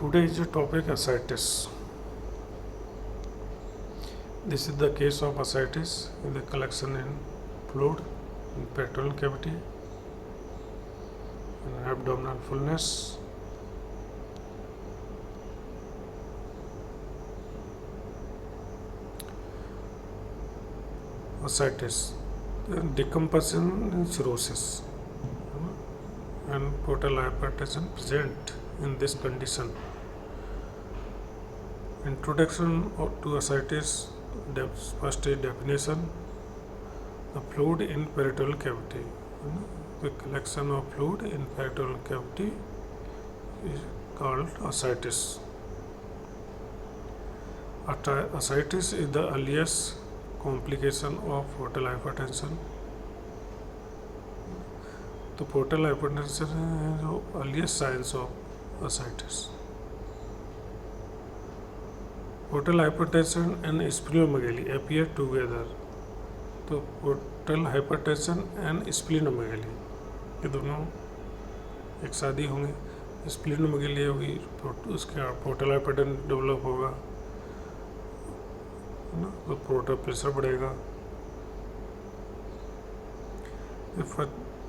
Today is the topic ascites. This is the case of ascites in the collection in fluid, in peroneal cavity, in abdominal fullness. Ascites, decomposition in cirrhosis, and portal hypertension present in this condition. Introduction to ascites. First is definition. The fluid in peritoneal cavity. The collection of fluid in peritoneal cavity is called ascites. Ascites is the earliest complication of portal hypertension. तो portal hypertension है जो earliest signs of ascites. Portal hypertension and splenomegaly appear together. तो portal hypertension and splenomegaly ये दोनों एक साथ ही होंगे. स्प्लीनोमेगेली होगी उसके पोर्टल हाइपरटेंशन डेवलप होगा ना, तो पोर्टल प्रेशर बढ़ेगा.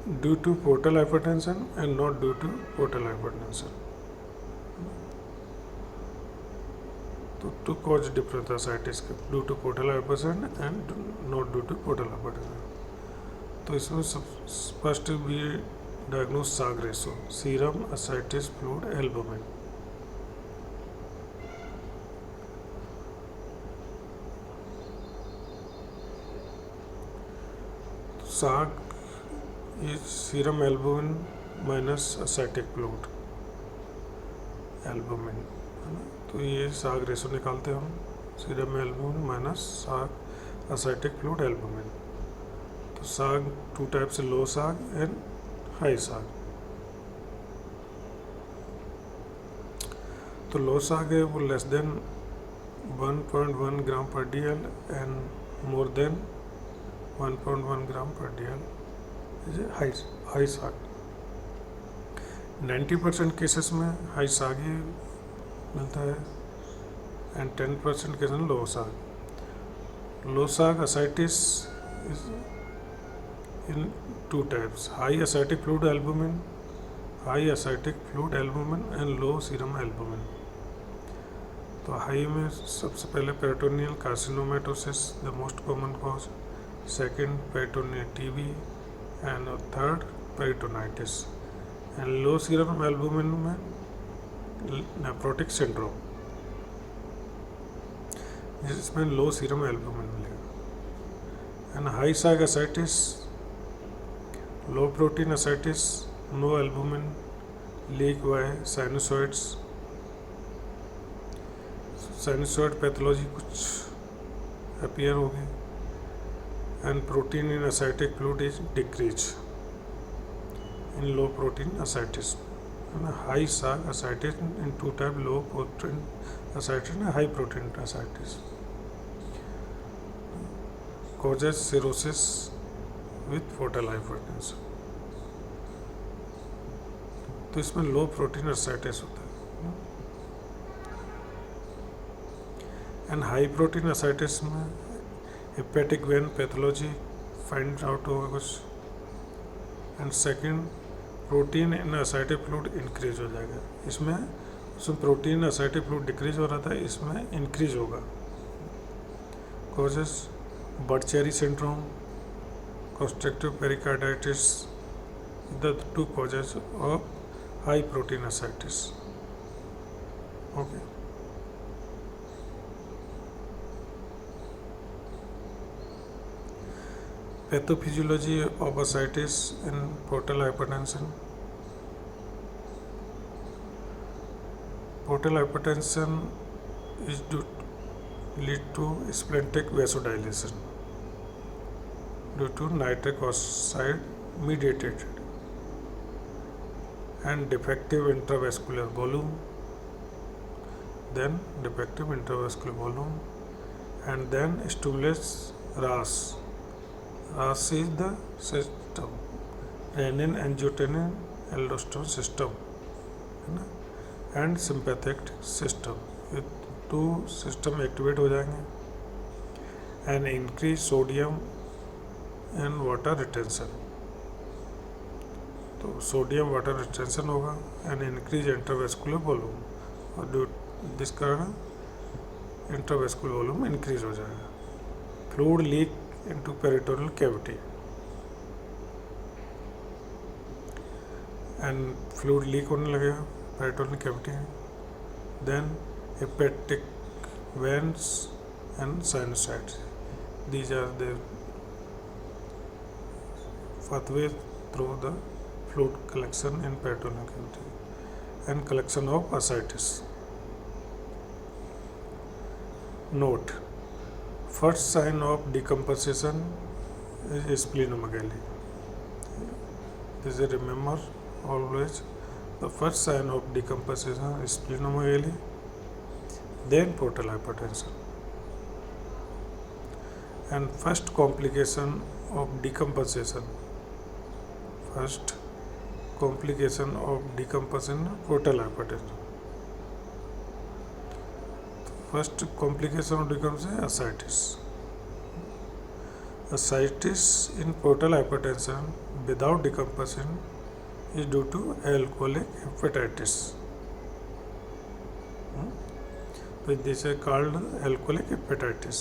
Due to portal hypertension and not due to portal hypertension. तो to cause different ascites due to portal hypertension and not due to portal hypertension. तो इसमें फर्स्ट भी diagnose SAAG ratio, serum ascites fluid albumin. SAAG is serum albumin minus ascitic fluid albumin. तो ये SAAG ratio निकालते हैं हम, serum albumin minus SAAG ascitic fluid albumin. तो SAAG two types, लो साग एंड हाई साग. तो लो साग है वो लेस देन 1.1 ग्राम पर DL एंड मोर देन 1.1 ग्राम पर DL इज हाई साग. 90% केसेस में हाई साग ही मिलता है एंड 10% केसेस में लो साग. लो साग ascites is in two types, high ascitic fluid albumin, and low serum albumin. तो हाई में सबसे पहले peritoneal carcinomatosis the most common cause, second peritoneal TB and third peritonitis. And low serum albumin में nephrotic syndrome, जिसमें low serum albumin मिलेगा. And high SAAG ascites, low protein ascites, no albumin, leak by sinusoids. Sinusoid pathology कुछ appear होगी. And protein in ascitic fluid is decrease in low protein ascites. High SAAG ascites in two type, low protein ascites and high protein ascites. Causes cirrhosis with portal hypertension. तो इसमें लो protein ascites होता है. And high protein ascites में hepatic when pathology find out होगा कुछ. And second protein in ascitic fluid increase हो जाएगा. उसमें प्रोटीन ascitic फ्लूइड डिक्रीज हो रहा था, इसमें इंक्रीज होगा. Causes Budd Chiari syndrome, constrictive pericarditis, the two causes of high protein ascites. Okay. Pathophysiology of ascites in portal hypertension. Portal hypertension is lead to splenectic vasodilation due to nitric oxide mediated and defective intravascular volume. Then defective intravascular volume, and then stimulates RAS. RAS is the system, renin angiotensin aldosterone system, है ना. And sympathetic system, ये 2 system activate हो जाएंगे, and increase sodium and water retention, तो sodium water retention होगा, and increase intravascular volume, और due जिस कारण इंट्रावेस्कुलर वॉल्यूम इंक्रीज हो जाएगा। Fluid leak into peritoneal cavity, and fluid leak होने लगेगा पेरिटोनियल कैविटी में। Then hepatic veins and sinusoids, these are the pathway through the fluid collection in peritoneal cavity, and collection of ascites. Note: first sign of decomposition is splenomegaly. This is, remember always, the first sign of decomposition is splenomegaly, then portal hypertension, and first complication of decomposition, portal hypertension. First complication of decomposition, ascites. Ascites in portal hypertension without decomposition is due to alcoholic hepatitis. So this is called alcoholic hepatitis.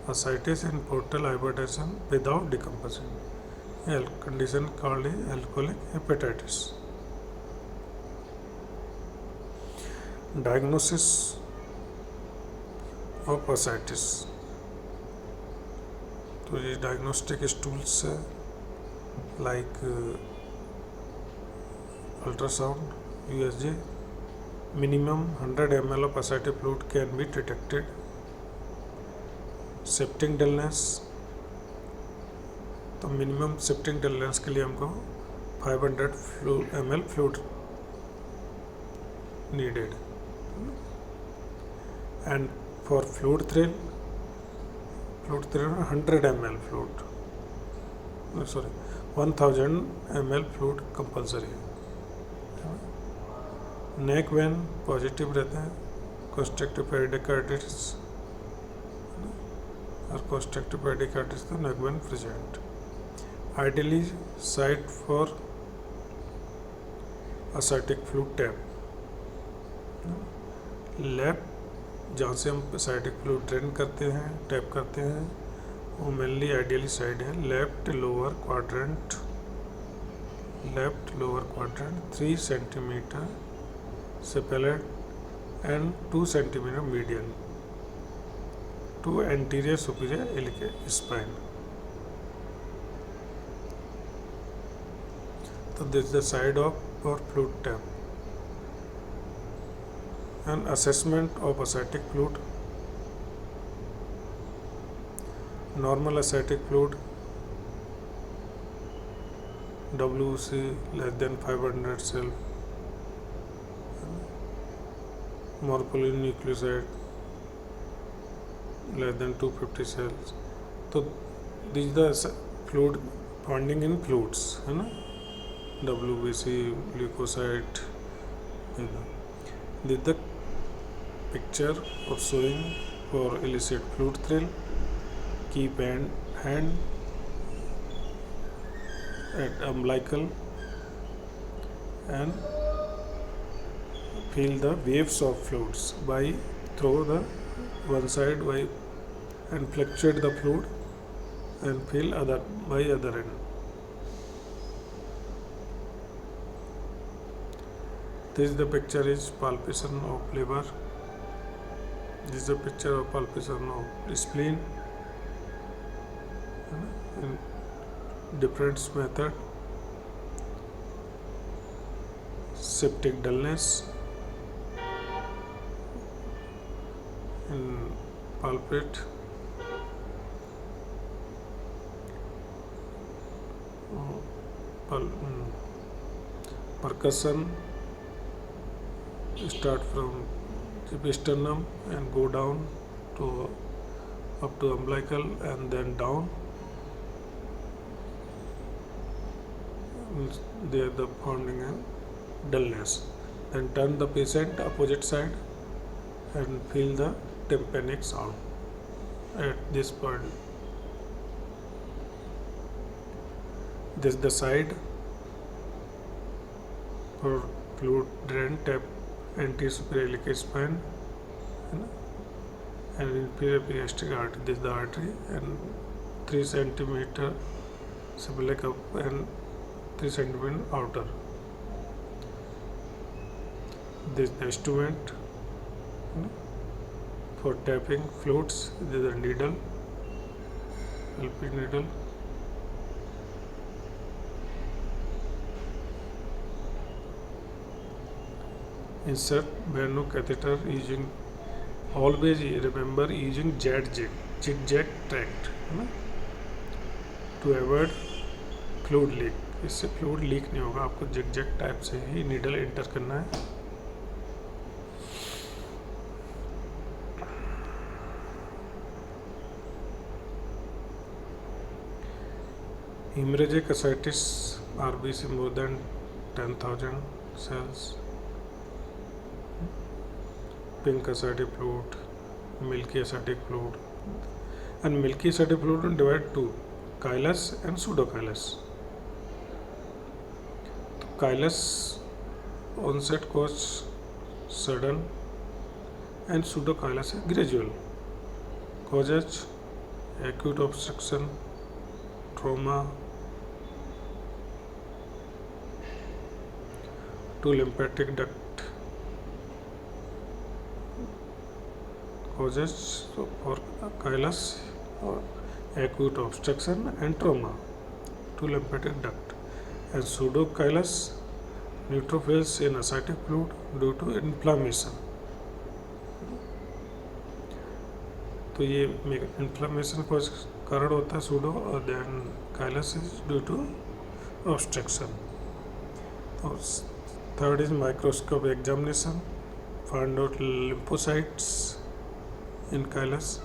Ascites in portal hypertension without decomposition, condition called alcoholic hepatitis. Diagnosis of ascites, तो ये diagnostic tools है, like ultrasound, USG. Minimum 100 ml of ascitic fluid can be detected. Septic dullness, तो minimum septic dullness के लिए हमको 500 ml fluid needed, and for fluid thrill 100 ml fluid, 1000 ml fluid compulsory. Neck vein positive रहते हैं, constrictive pericarditis और constrictive pericarditis तो neck vein present. Ideally site for ascitic fluid tap, left जहाँ से हम ascitic फ्लूइड ड्रेन करते हैं, tap करते हैं, वो मेनली आइडियली साइड है left lower quadrant 3 centimetre separate and 2 centimeter median to anterior superior iliac spine. So this is the side of or fluid tap. An assessment of ascitic fluid. Normal ascitic fluid, WC less than 500 cell, morphonucleoside less than 250 cells. तो these the fluid finding in fluids है ना, WBC, leukocyte. This the picture of showing for illicit fluid thrill. Keep hand at umbilical and feel the waves of fluids by throw the one side by and fluctuate the fluid and feel other by other end. This is the picture is palpation of liver. This is the picture of palpation of spleen in different method. Septic dullness in palpate, percussion start from the sternum and go down to up to umbilical and then down. They are the pounding and dullness. Then turn the patient opposite side and feel the tympanic sound at this point. This is the side for fluid drain. Tap anterior iliac spine and inferior periastic artery. This is the artery and 3 centimeter cephalic up and 3 centimeter outer. This is the instrument for tapping fluids. This is a needle, LP needle. Insert Bernoulli catheter using, always remember using zigzag tract to avoid fluid leak. इससे fluid leak नहीं होगा, आपको zigzag type से ही needle enter करना है. Hemorrhagic ascites, RBC more than 10,000 cells. Pink ascitic fluid, milky ascitic fluid. And milky ascitic fluid are divided to chylous and pseudochylous. Chylous onset cause sudden and pseudochylous gradual. Causes acute obstruction, trauma to lymphatic duct. Causes for chylous or acute obstruction and trauma to lymphatic duct, and pseudochylous neutrophils in ascitic fluid due to inflammation. तो ये inflammation का कारण होता है pseudo, और then chylous is due to obstruction. Third is microscope examination, find out lymphocytes in chylous,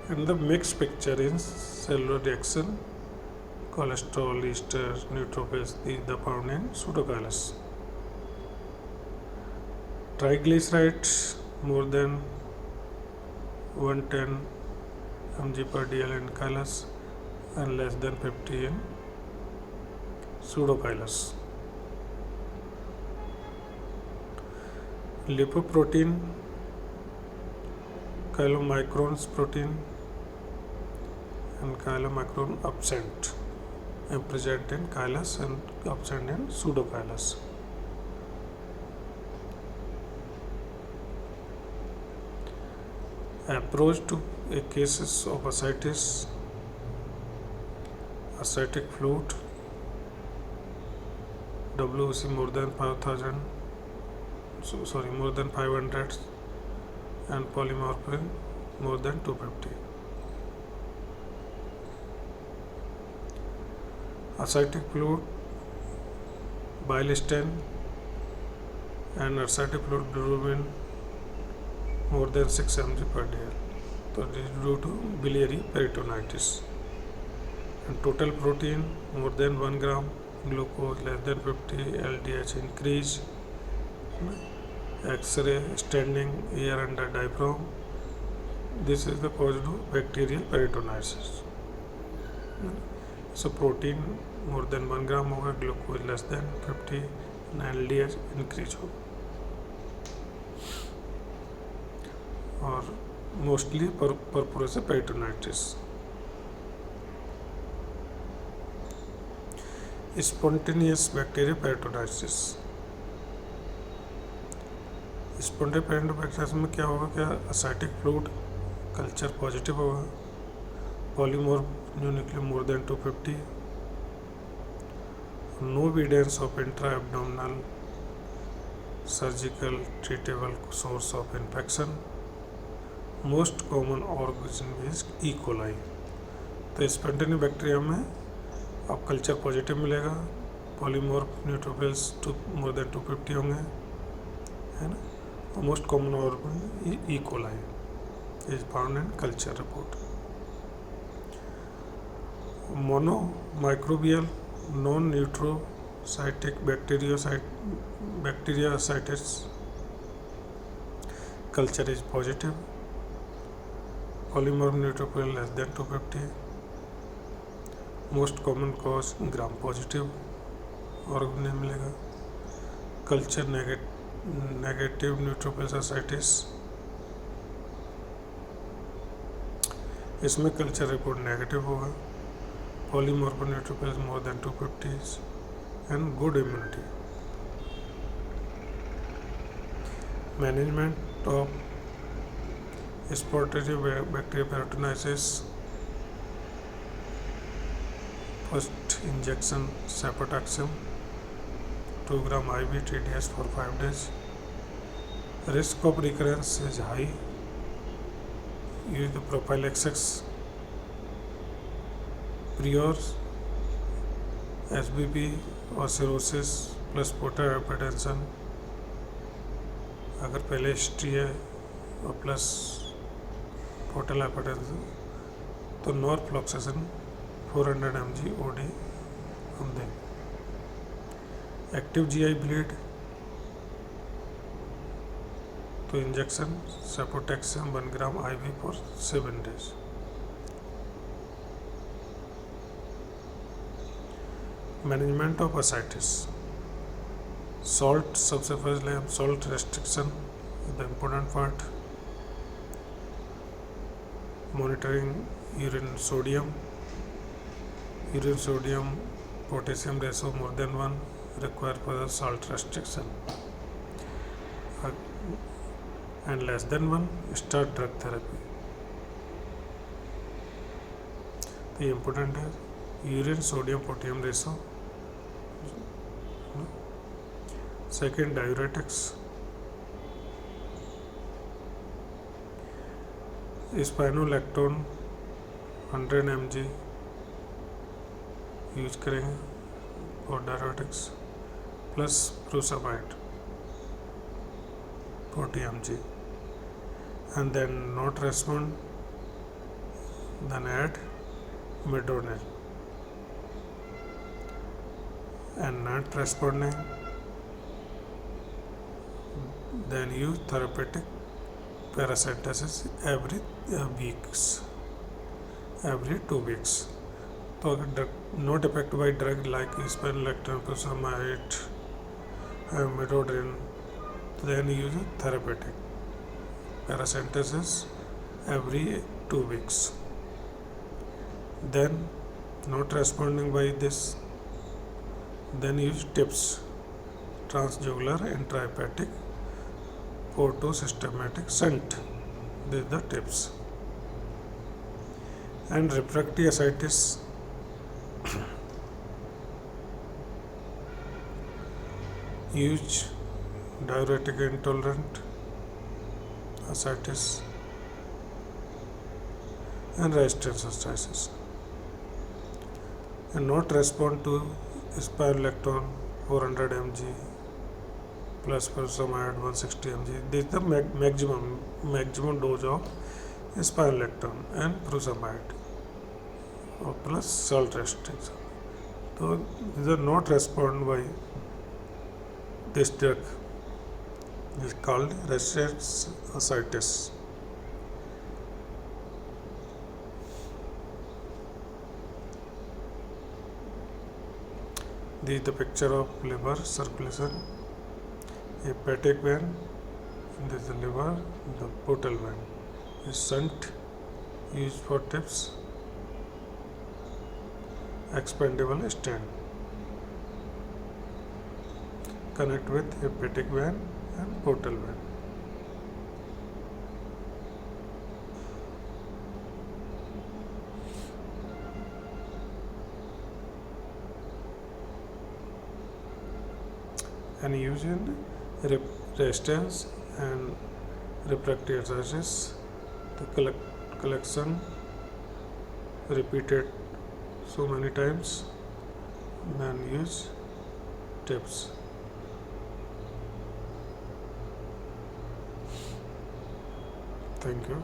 and the mixed picture in cellular reaction, cholesterol, ester, neutrophils, these are found in pseudochylous. Triglycerides more than 110 mg per dl in chylous and less than 50 in pseudochylous. Lipoprotein, chylomicrons protein and chylomicron absent and present in chylous and absent in pseudochylous. Approach to cases of ascites, ascitic fluid, WC more than 5,000, more than 500, and polymorphin more than 250. Ascitic fluid, bile stain, and ascitic fluid bilirubin more than 6 mg per dl. So this is due to biliary peritonitis. And total protein more than 1 gram, glucose less than 50, LDH increase, X-ray standing air under diaphragm. This is the cause of bacterial peritonitis. So protein more than 1 gram होगा, glucose less than 50, and LDH increase होगा. और mostly परपुरे से peritonitis. Spontaneous bacteria peritonitis. Spontaneous peritonitis में क्या होगा, क्या ascitic fluid culture positive होगा, polymorph nuclear more than 250, no evidence of intra abdominal surgical treatable source of infection. Most common organism is E coli. तो spontaneous bacteria में अब culture positive मिलेगा, polymorph neutrophils more than 250 होंगे, है ना. और most common organism E coli is found in culture report. Mono microbial non न्यूट्रोसिल cytic bacteria ascites culture is positive. Polymorph neutrophil less than 250. Most common cause gram positive organism मिलेगा. Culture negative neutrophil ascites. इसमें culture report negative होगा. Polymorph neutrophils more than 250 and good immunity. Management of sporadic bacterial peritonitis. First injection cefotaxime 2 gram IV TDS for 5 days. Risk of recurrence is high. Use the prophylaxis prior SBP और cirrhosis plus portal hypertension. अगर पहले history है और plus portal hypertension तो norfloxacin 400 mg OD हम दें. Active GI bleed तो injection cefotaxime 1 gram IV for 7 days. Management of ascites. Salt सबसे पहले हम salt restriction the important part. Monitoring urine sodium potassium ratio more than 1 require for the salt restriction and less than 1 start drug therapy. तो ये important है. Urine sodium potassium ratio. Second, diuretics. Spironolactone 100 mg use करेंगे और diuretics plus फ्रूसामाइड 40 mg and then not respond, then add Medronil and not responding, then use therapeutic parasitasis every 2 weeks. तो अगर not affected by drug like spironolactone, furosemide, Medronil, then use therapeutic parasitasis every 2 weeks. Then not responding by this, then use TIPS, transjugular intrahepatic portosystematic shunt. This is the TIPS. And refractory ascites. Use diuretic intolerant ascites and resistant ascites. And not respond to spironolactone 400 mg plus furosemide 160 mg. This is the maximum dose of spironolactone and furosemide plus salt restriction. So these are not respond by this drug is called resistant ascites. This is the picture of liver circulation. Hepatic vein, this is the liver, the portal vein. Is shunt used for TIPS. Expandable stent. Connect with hepatic vein and portal vein. And using resistance and refractory ascites, the collection repeated so many times, then use TIPS. Thank you.